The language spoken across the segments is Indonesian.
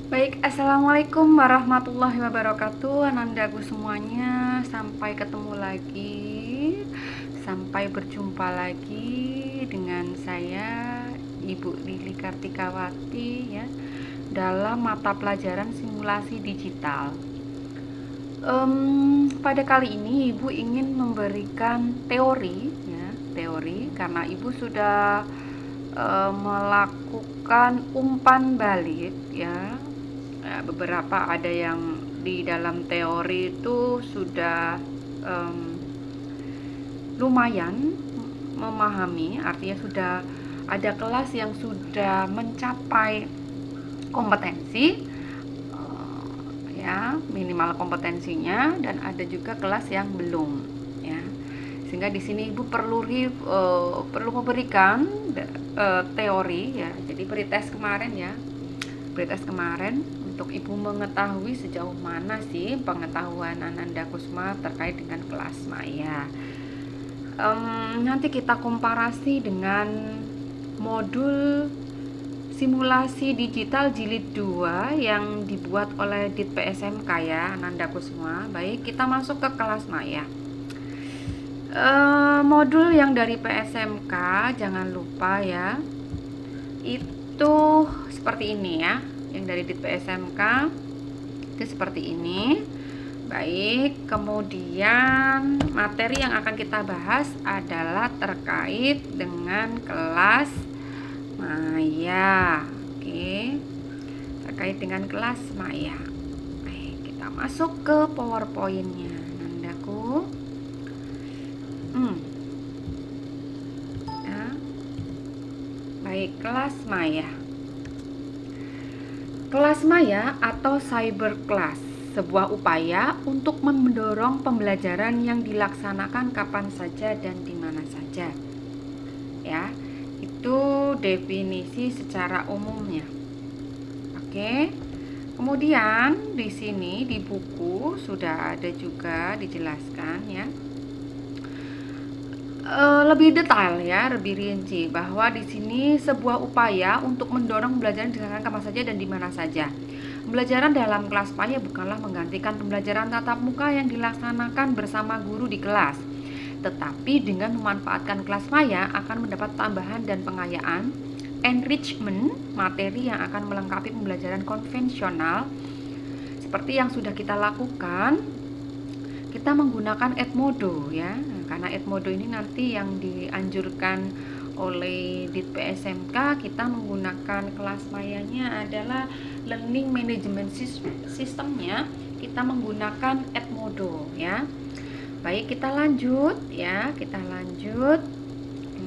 Baik, assalamualaikum warahmatullahi wabarakatuh, anandaku semuanya. Sampai ketemu lagi, sampai berjumpa lagi dengan saya, Ibu Lili Kartikawati, ya, dalam mata pelajaran simulasi digital. Pada kali ini Ibu ingin memberikan teori, ya, teori karena Ibu sudah melakukan umpan balik, ya. Beberapa ada yang di dalam teori itu sudah em, lumayan memahami, artinya sudah ada kelas yang sudah mencapai kompetensi, ya, minimal kompetensinya, dan ada juga kelas yang belum, ya. Sehingga di sini Ibu perlu memberikan teori, ya. Jadi pretest kemarin, ya, pretest kemarin untuk Ibu mengetahui sejauh mana sih pengetahuan Ananda Kusma terkait dengan kelas maya. Nanti kita komparasi dengan modul simulasi digital jilid 2 yang dibuat oleh Dit PSMK, ya, Ananda Kusma. Baik, kita masuk ke kelas maya. Modul yang dari PSMK jangan lupa, ya, itu seperti ini, ya. Yang dari Dit PSMK itu seperti ini. Baik, kemudian materi yang akan kita bahas adalah terkait dengan kelas maya. Oke, terkait dengan kelas maya. Baik, kita masuk ke PowerPoint-nya, Nandaku. Ya. Baik, kelas maya. Kelas maya atau cyber class, sebuah upaya untuk mendorong pembelajaran yang dilaksanakan kapan saja dan di mana saja. Ya, itu definisi secara umumnya. Oke. Kemudian di sini di buku sudah ada juga dijelaskan, ya. Lebih detail, ya, lebih rinci bahwa di sini sebuah upaya untuk mendorong pembelajaran dilaksanakan kapan saja dan di mana saja. Pembelajaran dalam kelas maya bukanlah menggantikan pembelajaran tatap muka yang dilaksanakan bersama guru di kelas, tetapi dengan memanfaatkan kelas maya akan mendapat tambahan dan pengayaan, enrichment, materi yang akan melengkapi pembelajaran konvensional seperti yang sudah kita lakukan. Kita menggunakan Edmodo, ya, karena Edmodo ini nanti yang dianjurkan oleh Dit PSMK. Kita menggunakan kelas mayanya adalah learning management sistemnya, kita menggunakan Edmodo, ya. Baik, kita lanjut, ya, kita lanjut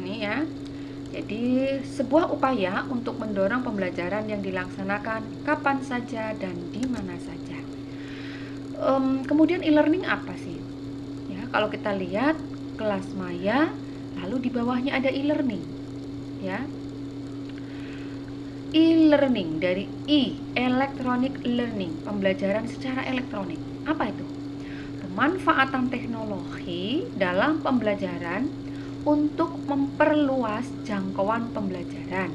ini, ya. Jadi sebuah upaya untuk mendorong pembelajaran yang dilaksanakan kapan saja dan di mana saja. Kemudian e-learning apa sih? Ya, kalau kita lihat kelas maya, lalu di bawahnya ada e-learning, ya. E-learning dari electronic learning, pembelajaran secara elektronik. Apa itu? Pemanfaatan teknologi dalam pembelajaran untuk memperluas jangkauan pembelajaran,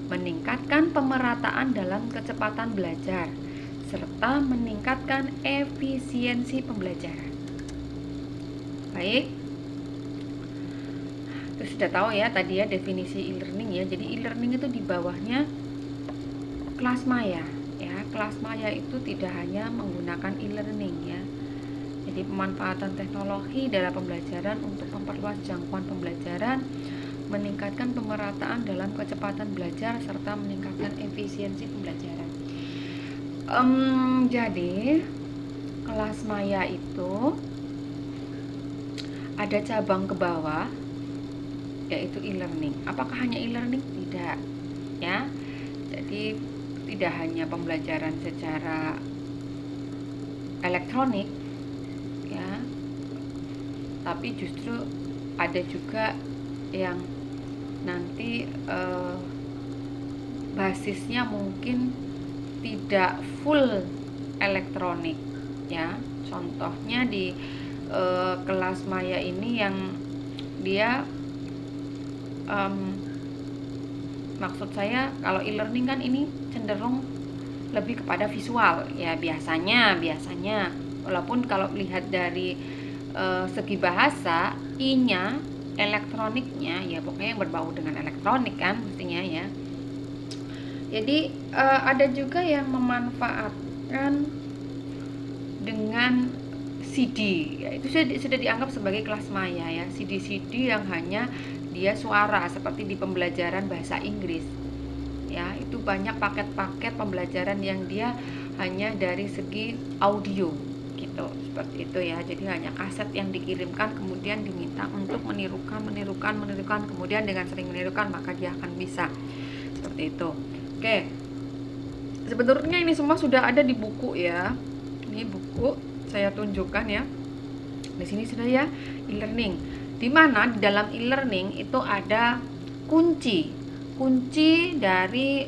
meningkatkan pemerataan dalam kecepatan belajar, serta meningkatkan efisiensi pembelajaran. Baik, itu sudah tahu, ya, tadi, ya, definisi e-learning, ya. Jadi e-learning itu di bawahnya kelas maya, ya. Kelas maya itu tidak hanya menggunakan e-learning, ya. Jadi pemanfaatan teknologi dalam pembelajaran untuk memperluas jangkauan pembelajaran, meningkatkan pemerataan dalam kecepatan belajar, serta meningkatkan efisiensi pembelajaran. Jadi kelas maya itu ada cabang ke bawah, yaitu e-learning. Apakah hanya e-learning? Tidak, ya. Jadi tidak hanya pembelajaran secara elektronik, ya, tapi justru ada juga yang nanti basisnya mungkin tidak full elektronik, ya. Contohnya di kelas maya ini yang dia maksud saya, kalau e-learning kan ini cenderung lebih kepada visual ya, biasanya walaupun kalau lihat dari segi bahasa, I-nya elektroniknya ya pokoknya yang berbau dengan elektronik kan mestinya ya. Jadi ada juga yang memanfaatkan dengan CD ya, itu sudah dianggap sebagai kelas maya ya, CD yang hanya dia suara seperti di pembelajaran bahasa Inggris ya. Itu banyak paket-paket pembelajaran yang dia hanya dari segi audio gitu, seperti itu ya. Jadi hanya kaset yang dikirimkan, kemudian diminta untuk menirukan, kemudian dengan sering menirukan maka dia akan bisa, seperti itu. Oke, sebenarnya ini semua sudah ada di buku ya. Ini buku saya tunjukkan ya. Di sini sudah ya, e-learning. Di mana di dalam e-learning itu ada kunci dari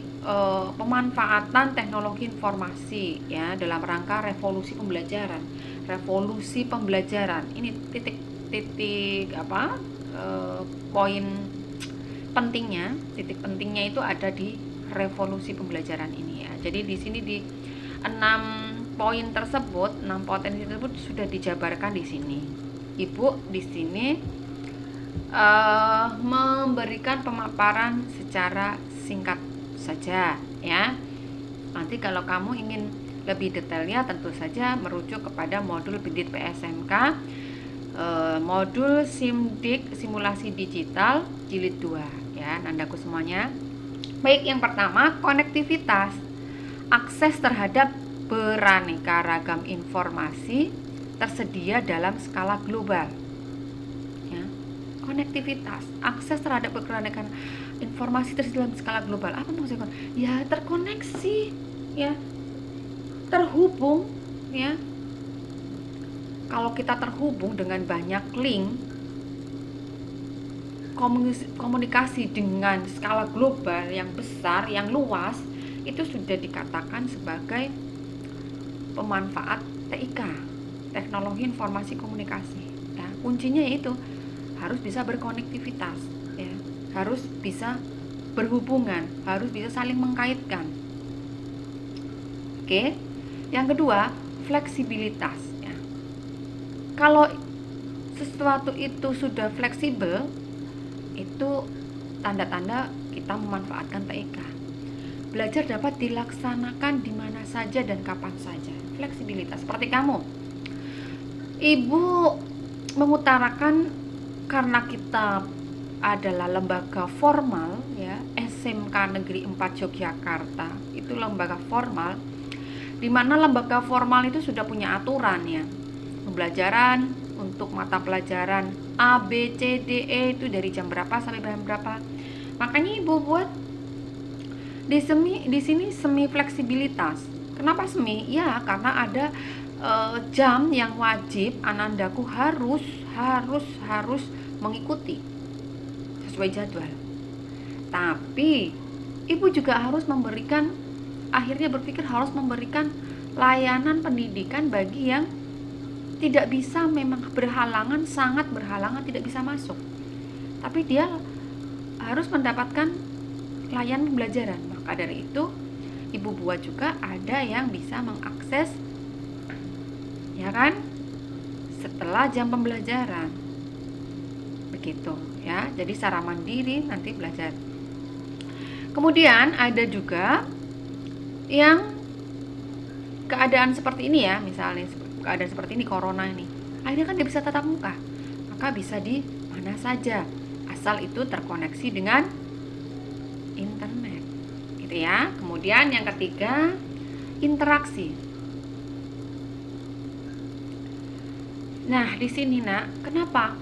pemanfaatan teknologi informasi ya dalam rangka revolusi pembelajaran. Ini titik apa? Poin pentingnya, titik pentingnya itu ada di revolusi pembelajaran ini ya. Jadi di sini di 6 poin tersebut, 6 potensi tersebut sudah dijabarkan di sini. Ibu di sini memberikan pemaparan secara singkat saja ya. Nanti kalau kamu ingin lebih detailnya tentu saja merujuk kepada modul BIDIT PSMK, modul SIMDIK simulasi digital jilid 2 ya, nandaku semuanya. Baik, yang pertama konektivitas, akses terhadap beraneka ragam informasi tersedia dalam skala global ya. Konektivitas, akses terhadap keanekaragaman informasi tersedia dalam skala global. Apa maksudnya? Ya terkoneksi ya, terhubung ya. Kalau kita terhubung dengan banyak link, komunikasi dengan skala global yang besar, yang luas, itu sudah dikatakan sebagai pemanfaat TIK, teknologi informasi komunikasi ya. Kuncinya yaitu harus bisa berkonektivitas ya, harus bisa berhubungan, harus bisa saling mengkaitkan. Oke. Yang kedua, fleksibilitas ya. Kalau sesuatu itu sudah fleksibel, itu tanda-tanda kita memanfaatkan TIK. Belajar dapat dilaksanakan di mana saja dan kapan saja. Fleksibilitas, seperti kamu. Ibu mengutarakan karena kita adalah lembaga formal ya, SMK Negeri 4 Yogyakarta itu lembaga formal, di mana lembaga formal itu sudah punya aturan ya. Pembelajaran untuk mata pelajaran A, B, C, D, E itu dari jam berapa sampai jam berapa. Makanya ibu buat di sini semi fleksibilitas. Kenapa semi? Ya karena ada jam yang wajib anandaku harus mengikuti sesuai jadwal. Tapi ibu juga harus memberikan, akhirnya berpikir harus memberikan layanan pendidikan bagi yang tidak bisa, memang berhalangan, sangat berhalangan tidak bisa masuk. Tapi dia harus mendapatkan layanan pembelajaran. Maka dari itu ibu buat juga ada yang bisa mengakses ya kan setelah jam pembelajaran, begitu ya. Jadi secara mandiri nanti belajar. Kemudian ada juga yang keadaan seperti ini ya, misalnya keadaan seperti ini, corona ini, akhirnya kan dia bisa tatap muka, maka bisa di mana saja asal itu terkoneksi dengan internet gitu ya. Kemudian yang ketiga, interaksi. Nah di sini nak, kenapa?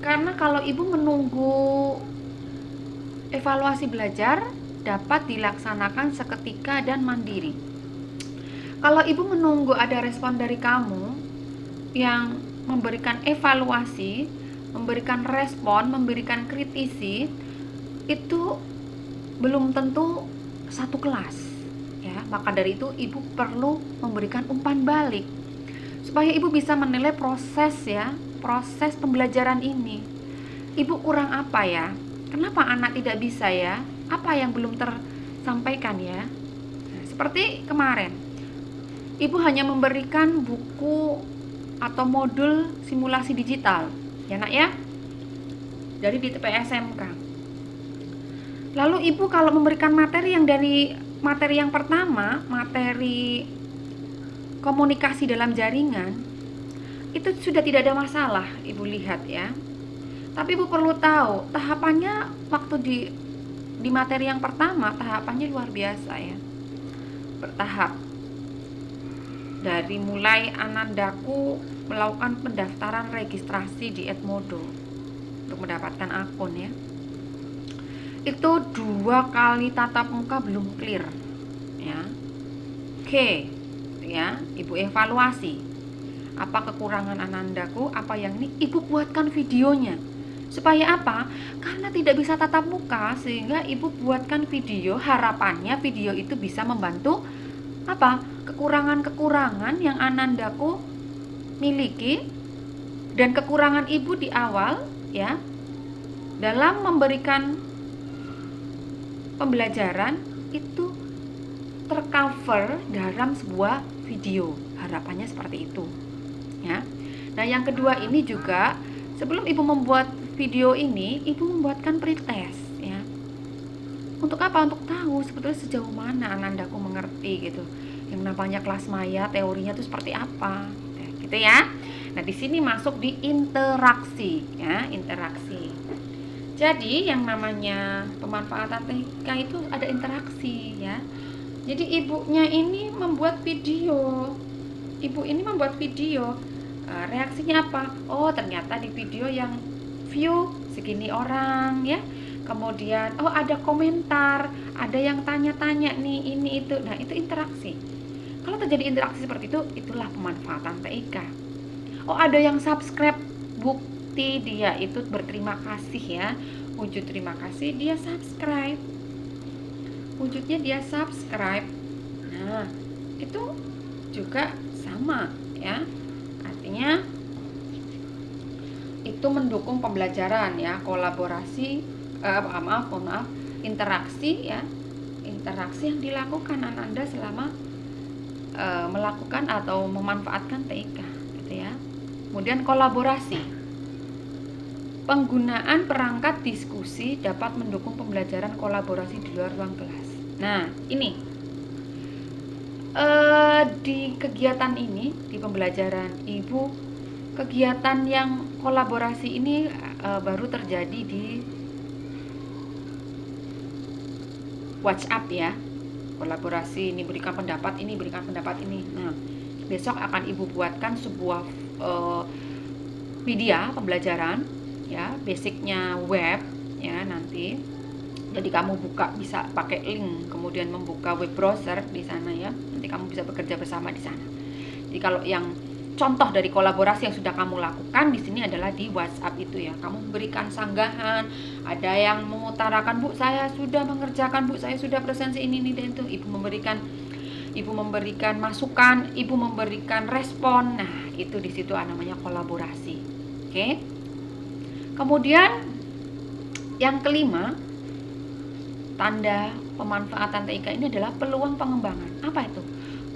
Karena kalau ibu menunggu evaluasi belajar dapat dilaksanakan seketika dan mandiri. Kalau ibu menunggu ada respon dari kamu yang memberikan evaluasi, memberikan respon, memberikan kritisi, itu belum tentu satu kelas ya. Maka dari itu ibu perlu memberikan umpan balik supaya ibu bisa menilai proses ya, proses pembelajaran ini. Ibu kurang apa ya? Kenapa anak tidak bisa ya? Apa yang belum tersampaikan ya? Nah, seperti kemarin, Ibu hanya memberikan buku atau modul simulasi digital, ya nak ya, dari DTP-SMK. Lalu Ibu kalau memberikan materi yang dari materi yang pertama, materi komunikasi dalam jaringan, itu sudah tidak ada masalah, Ibu lihat ya. Tapi Ibu perlu tahu, tahapannya waktu di materi yang pertama, tahapannya luar biasa ya. Bertahap. Dari mulai Anandaku melakukan pendaftaran registrasi di Edmodo untuk mendapatkan akun ya. Itu 2 kali tatap muka belum clear ya. Oke, ya, Ibu evaluasi. Apa kekurangan Anandaku, apa yang ini Ibu buatkan videonya. Supaya apa? Karena tidak bisa tatap muka, sehingga Ibu buatkan video, harapannya video itu bisa membantu apa? Kekurangan-kekurangan yang Anandaku miliki dan kekurangan Ibu di awal ya, dalam memberikan pembelajaran itu tercover dalam sebuah video. Harapannya seperti itu ya. Nah, yang kedua ini juga, sebelum Ibu membuat video ini, Ibu membuatkan pretest ya. Untuk apa? Untuk tahu sebetulnya sejauh mana Anandaku mengerti gitu. Yang namanya kelas maya, teorinya itu seperti apa, gitu ya. Nah, di sini masuk di interaksi ya, interaksi. Jadi yang namanya pemanfaatan TK itu ada interaksi ya. Jadi ibunya ini membuat video. Ibu ini membuat video. Reaksinya apa? Oh, ternyata di video yang view segini orang ya. Kemudian oh ada komentar, ada yang tanya-tanya nih ini itu. Nah, itu interaksi. Kalau terjadi interaksi seperti itu, itulah pemanfaatan TIK. Oh, ada yang subscribe, bukti dia itu berterima kasih ya. Wujud terima kasih dia subscribe. Wujudnya dia subscribe. Nah, itu juga sama ya. Artinya itu mendukung pembelajaran ya, kolaborasi interaksi ya. Interaksi yang dilakukan Ananda selama melakukan atau memanfaatkan TIK gitu ya. Kemudian kolaborasi. Penggunaan perangkat diskusi dapat mendukung pembelajaran kolaborasi di luar ruang kelas. Nah, ini di kegiatan ini, di pembelajaran Ibu, kegiatan yang kolaborasi ini baru terjadi di WhatsApp ya. Kolaborasi ini berikan pendapat ini, berikan pendapat ini. Nah, besok akan Ibu buatkan sebuah media pembelajaran ya, basicnya web ya nanti. Jadi kamu buka, bisa pakai link, kemudian membuka web browser di sana ya. Nanti kamu bisa bekerja bersama di sana. Jadi kalau yang contoh dari kolaborasi yang sudah kamu lakukan di sini adalah di WhatsApp itu ya. Kamu berikan sanggahan, ada yang mengutarakan, Bu, saya sudah mengerjakan, Bu, saya sudah presensi ini dan itu. Ibu memberikan masukan, Ibu memberikan respon. Nah, itu di situ namanya kolaborasi. Oke. Kemudian yang kelima, tanda pemanfaatan TIK ini adalah peluang pengembangan. Apa itu?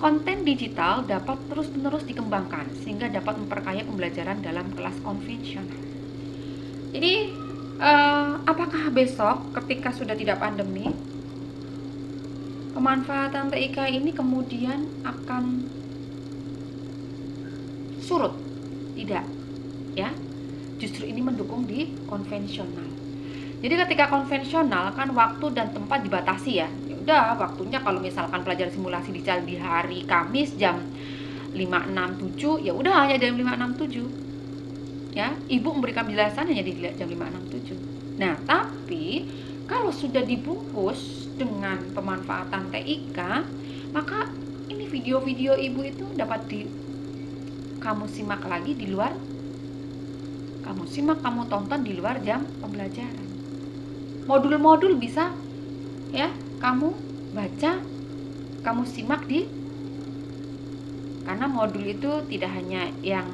Konten digital dapat terus-menerus dikembangkan sehingga dapat memperkaya pembelajaran dalam kelas konvensional. Jadi, apakah besok ketika sudah tidak pandemi, pemanfaatan TIK ini kemudian akan surut? Tidak, ya. Justru ini mendukung di konvensional. Jadi ketika konvensional kan waktu dan tempat dibatasi ya. Ya udah, waktunya kalau misalkan pelajaran simulasi di hari Kamis jam 5.67, ya udah hanya jam 5.67. Ya, Ibu memberikan penjelasan hanya di jam 5.67. Nah, tapi kalau sudah dibungkus dengan pemanfaatan TIK, maka ini video-video Ibu itu dapat kamu simak lagi di luar, kamu tonton di luar jam pembelajaran. Modul-modul bisa ya kamu baca, kamu simak karena modul itu tidak hanya yang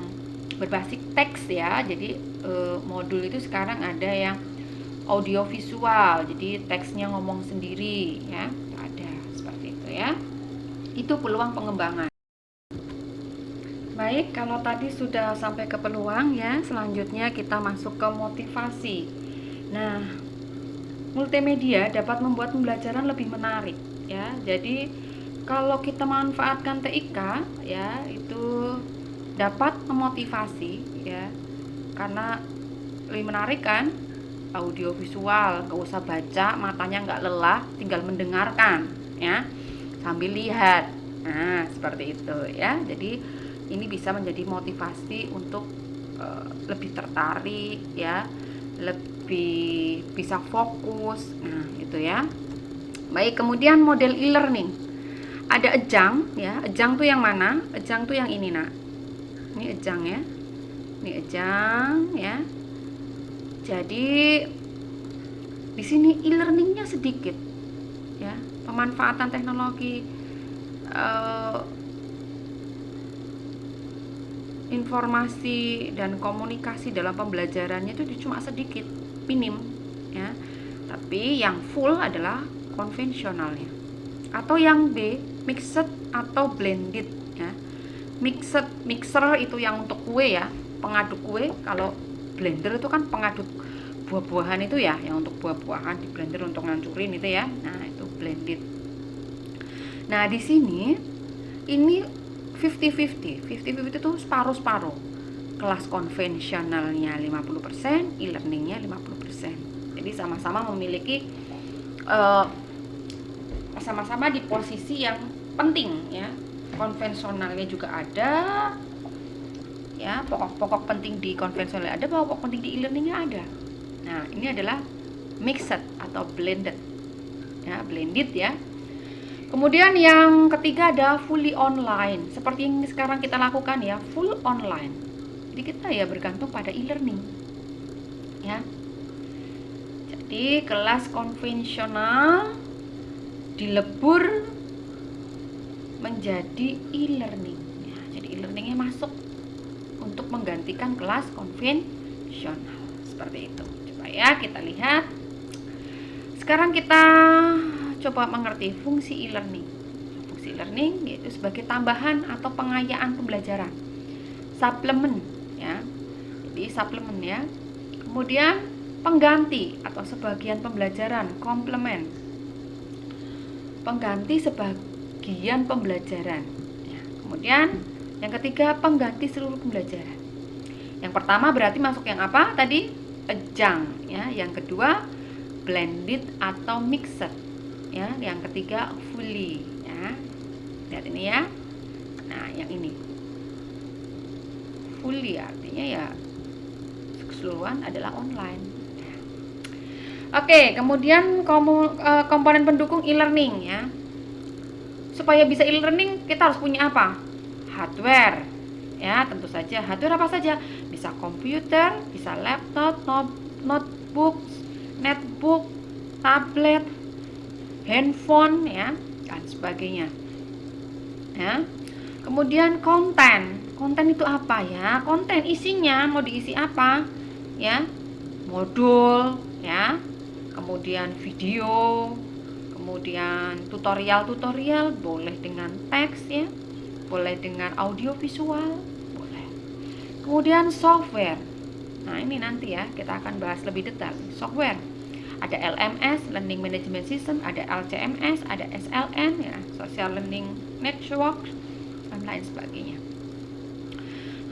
berbasis teks ya. Jadi modul itu sekarang ada yang audio visual, jadi teksnya ngomong sendiri ya, ada seperti itu ya. Itu peluang pengembangan. Baik, kalau tadi sudah sampai ke peluang ya, selanjutnya kita masuk ke motivasi. Nah, multimedia dapat membuat pembelajaran lebih menarik ya. Jadi kalau kita manfaatkan TIK ya, itu dapat memotivasi ya. Karena lebih menarik kan, audio visual, nggak usah baca, matanya nggak lelah, tinggal mendengarkan ya, sambil lihat. Nah, seperti itu ya. Jadi ini bisa menjadi motivasi untuk lebih tertarik ya, lebih bisa fokus. Nah, itu ya. Baik, kemudian model e-learning. Ada Ejang ya. Ejang tuh yang mana? Ejang tuh yang ini, Nak. Ini Ejang ya. Ini Ejang ya. Jadi di sini e-learningnya sedikit ya. Pemanfaatan teknologi informasi dan komunikasi dalam pembelajarannya itu cuma sedikit, minim ya. Tapi yang full adalah konvensionalnya. Atau yang B, mixed atau blended ya. Mixer itu yang untuk kue ya, pengaduk kue. Kalau blender itu kan pengaduk buah-buahan itu ya, yang untuk buah-buahan di blender untuk ngancurin itu ya. Nah, itu blended. Nah, di sini ini 50-50. 50-50 itu separuh-separuh. Kelas konvensionalnya 50%, e-learningnya 50%. Jadi sama-sama memiliki sama-sama di posisi yang penting ya. Konvensionalnya juga ada ya, pokok-pokok penting di konvensional ada, pokok penting di e-learningnya ada. Nah, ini adalah mixed atau blended ya, blended ya. Kemudian yang ketiga ada fully online, seperti yang sekarang kita lakukan ya, full online. Jadi kita ya bergantung pada e-learning ya. Jadi kelas konvensional dilebur menjadi e-learning ya. Jadi e-learningnya masuk untuk menggantikan kelas konvensional, seperti itu. Coba ya kita lihat. Sekarang kita coba mengerti fungsi e-learning. Fungsi e-learning yaitu sebagai tambahan atau pengayaan pembelajaran, suplemen ya. Jadi suplemen ya. Kemudian pengganti atau sebagian pembelajaran, komplement. Pengganti sebagian pembelajaran ya. Kemudian yang ketiga pengganti seluruh pembelajaran. Yang pertama berarti masuk yang apa tadi? Ejang ya. Yang kedua blended atau mixed ya. Yang ketiga fully ya. Lihat ini ya. Nah, yang ini fully artinya ya keseluruhan adalah online. Oke, kemudian komponen pendukung e-learning ya. Supaya bisa e-learning kita harus punya apa? Hardware ya, tentu saja. Hardware apa saja? Bisa komputer, bisa laptop, notebook, netbook, tablet, handphone ya, dan sebagainya ya. Kemudian konten itu apa ya? Konten isinya mau diisi apa ya? Modul ya, kemudian video, kemudian tutorial boleh dengan teks ya, boleh dengan audio visual, boleh. Kemudian software. Nah, ini nanti ya kita akan bahas lebih detail. Software ada LMS, Learning Management System, ada LCMS, ada SLN ya, Social Learning Network, dan lain sebagainya.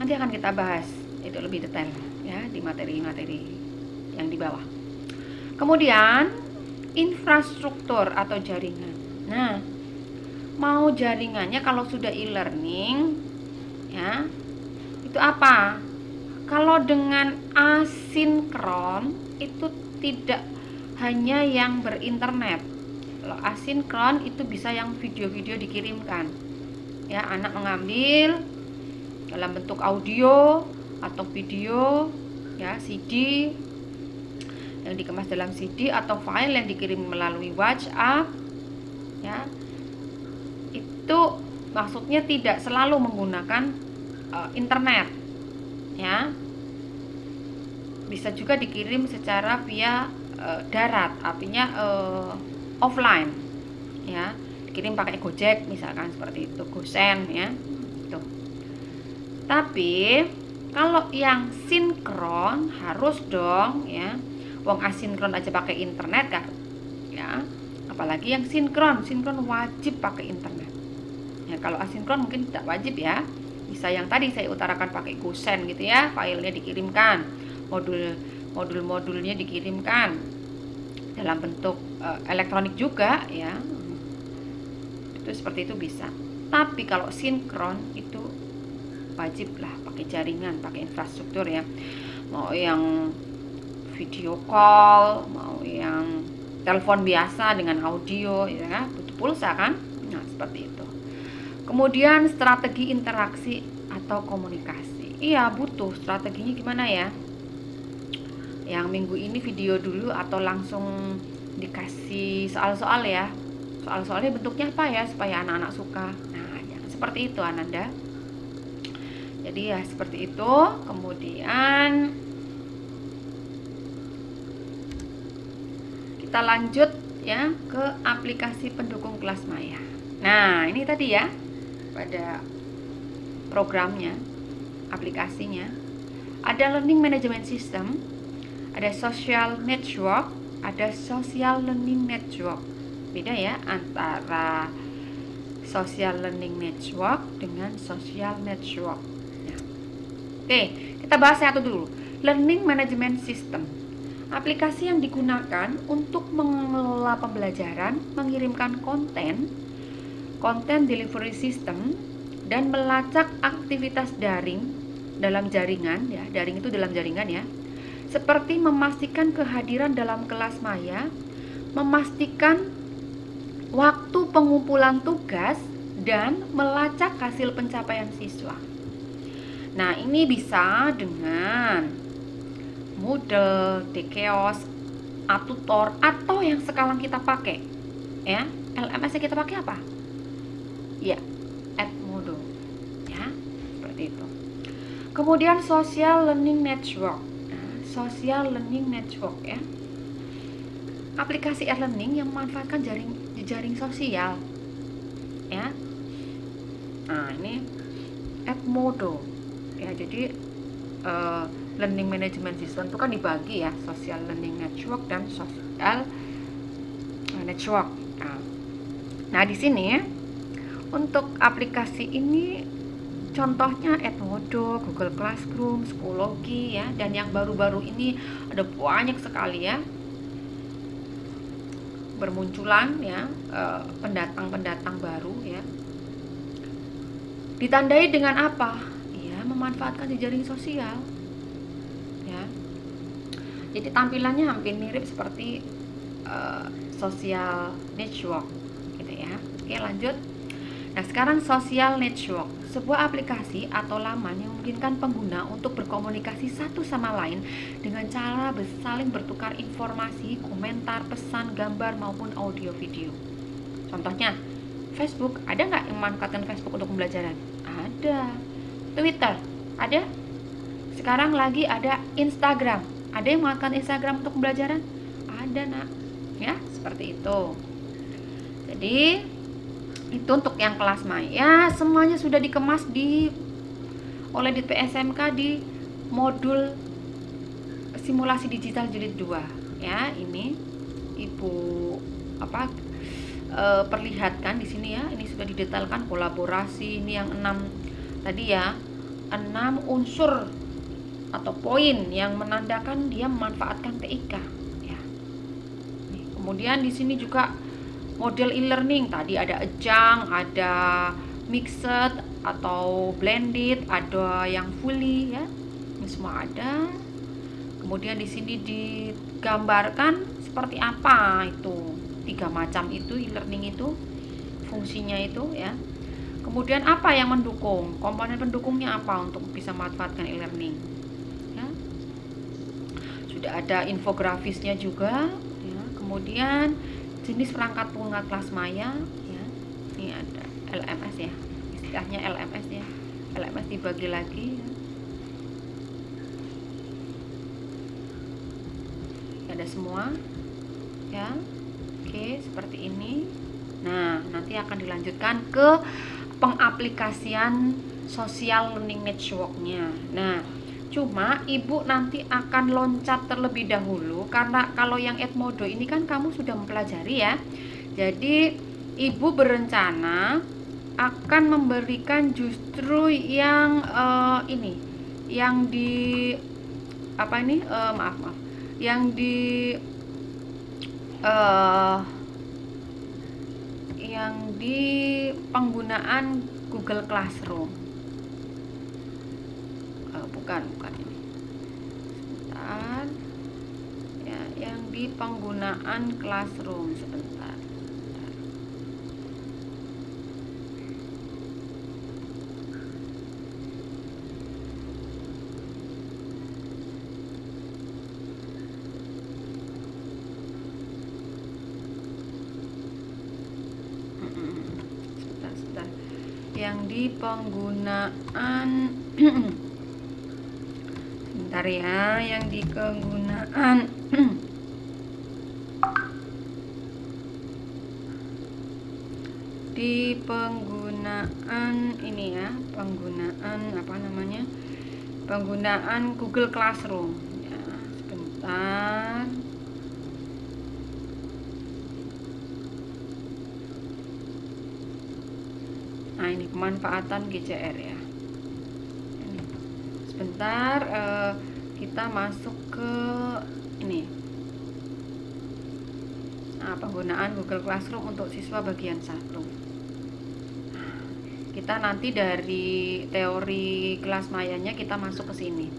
Nanti akan kita bahas itu lebih detail ya di materi-materi yang di bawah. Kemudian infrastruktur atau jaringan. Nah, mau jaringannya kalau sudah e-learning ya, itu apa? Kalau dengan asinkron itu tidak hanya yang berinternet. Kalau asinkron itu bisa yang video-video dikirimkan. Ya, anak mengambil dalam bentuk audio atau video ya, CD yang dikemas dalam CD atau file yang dikirim melalui WhatsApp ya. Itu maksudnya tidak selalu menggunakan internet ya. Bisa juga dikirim secara via darat, artinya offline ya. dikirim pakai Gojek misalkan, seperti itu, GoSend ya. Tuh. Tapi kalau yang sinkron harus dong ya. Wong asinkron aja pakai internet kan ya, apalagi yang sinkron wajib pakai internet ya. Kalau asinkron mungkin tidak wajib ya, bisa yang tadi saya utarakan pakai GoSend gitu ya, filenya dikirimkan, modulnya dikirimkan dalam bentuk elektronik juga ya, itu seperti itu bisa. Tapi kalau sinkron itu wajib lah pakai jaringan, pakai infrastruktur ya, mau yang video call, mau yang telepon biasa dengan audio ya, butuh pulsa kan. Nah seperti itu. Kemudian strategi interaksi atau komunikasi, iya butuh strateginya gimana ya. Yang minggu ini video dulu atau langsung dikasih soal-soal ya, soal-soalnya bentuknya apa ya supaya anak-anak suka. Nah yang seperti itu Ananda. Jadi ya seperti itu. Kemudian kita lanjut ya ke aplikasi pendukung kelas maya. Nah ini tadi ya, pada programnya, aplikasinya ada learning management system, ada social network, ada social learning network. Beda ya antara social learning network dengan social network ya. Oke, kita bahas satu dulu. Learning management system, aplikasi yang digunakan untuk mengelola pembelajaran, mengirimkan konten delivery system, dan melacak aktivitas daring dalam jaringan ya. Daring itu dalam jaringan ya. Seperti memastikan kehadiran dalam kelas maya, memastikan waktu pengumpulan tugas, dan melacak hasil pencapaian siswa. Nah, ini bisa dengan Moodle, Dkeos, Atutor, atau yang sekarang kita pakai ya, LMS yang kita pakai apa? Ya, Edmodo ya, seperti itu. Kemudian social learning network. Nah, social learning network ya, aplikasi e-learning yang memanfaatkan jaring sosial ya. Nah, ini Edmodo ya. Jadi learning management system itu kan dibagi ya, social learning network dan social network. Nah di sini untuk aplikasi ini contohnya Edmodo, Google Classroom, Schoology ya, dan yang baru-baru ini ada banyak sekali ya bermunculan ya, pendatang baru ya. Ditandai dengan apa? Ya, memanfaatkan jejaring sosial. Ya. Jadi tampilannya hampir mirip seperti social network gitu ya. Oke, lanjut. Nah, sekarang social network, sebuah aplikasi atau laman yang memungkinkan pengguna untuk berkomunikasi satu sama lain dengan cara saling bertukar informasi, komentar, pesan, gambar maupun audio video. Contohnya, Facebook, ada nggak yang memanfaatkan Facebook untuk pembelajaran? Ada. Twitter, ada. Sekarang lagi ada Instagram. Ada yang memanfaatkan Instagram untuk pembelajaran? Ada nak. Ya, seperti itu. Jadi itu untuk yang kelas maya, semuanya sudah dikemas oleh Ditpes SMK di modul simulasi digital jilid 2 ya. Ini Ibu perlihatkan di sini ya. Ini sudah didetailkan kolaborasi. Ini yang 6 tadi ya, 6 unsur atau poin yang menandakan dia memanfaatkan TIK ya. Kemudian di sini juga model e-learning, tadi ada Ajang, ada mixed atau blended, ada yang fully ya. Ini semua ada. Kemudian di sini digambarkan seperti apa itu 3 macam itu e-learning itu, fungsinya itu ya. Kemudian apa yang mendukung, komponen pendukungnya apa untuk bisa memanfaatkan e-learning ya. Sudah ada infografisnya juga ya. Kemudian jenis perangkat pengguna kelas maya ya. Ini ada LMS ya, istilahnya LMS ya. LMS dibagi lagi ya. Ada semua ya. Oke, seperti ini Nah, nanti akan dilanjutkan ke pengaplikasian social learning network-nya. Nah, cuma ibu nanti akan loncat terlebih dahulu karena kalau yang Edmodo ini kan kamu sudah mempelajari ya. Jadi ibu berencana akan memberikan justru yang ini, yang di apa ini, maaf, yang di eh, yang di penggunaan Google Classroom. Bukan ini. Sebentar. Ya, yang di penggunaan Classroom sebentar. Sebentar. Yang di penggunaan sebentar ya, yang di penggunaan di penggunaan ini ya, penggunaan apa namanya, penggunaan Google Classroom ya. Sebentar. Nah, ini pemanfaatan GCR ya. Ini. Sebentar, kita masuk ke ini. Nah, penggunaan Google Classroom untuk siswa bagian 1. Kita nanti dari teori kelas mayanya kita masuk ke sini.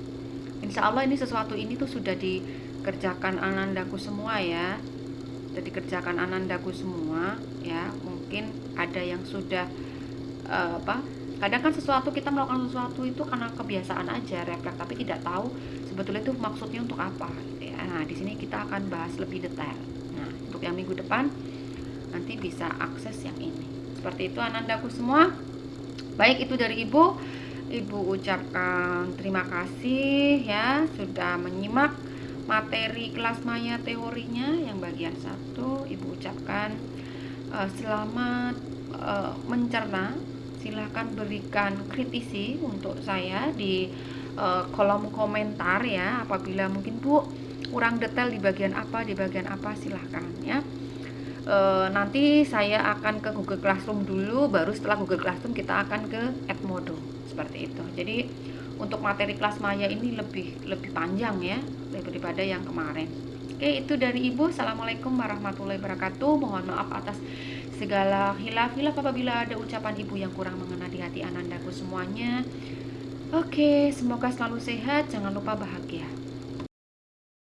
Insya Allah ini sesuatu ini tuh sudah dikerjakan anandaku semua ya. Sudah dikerjakan anandaku semua ya. Mungkin ada yang sudah kadang kan sesuatu, kita melakukan sesuatu itu karena kebiasaan aja, refleks, tapi tidak tahu sebetulnya itu maksudnya untuk apa gitu ya. Nah, di sini kita akan bahas lebih detail. Nah, untuk yang minggu depan nanti bisa akses yang ini. Seperti itu anandaku semua. Baik, itu dari ibu. Ibu ucapkan terima kasih ya sudah menyimak materi kelas maya teorinya yang bagian 1. Ibu ucapkan selamat mencerna. Silahkan berikan kritisi untuk saya di kolom komentar ya. Apabila mungkin Bu kurang detail di bagian apa silahkan ya. Nanti saya akan ke Google Classroom dulu, baru setelah Google Classroom kita akan ke Edmodo seperti itu. Jadi untuk materi kelas maya ini lebih panjang ya daripada yang kemarin. Oke, itu dari Ibu. Assalamualaikum warahmatullahi wabarakatuh. Mohon maaf atas segala hilaf-hilaf apabila ada ucapan ibu yang kurang mengena di hati anandaku semuanya. Oke, semoga selalu sehat, jangan lupa bahagia.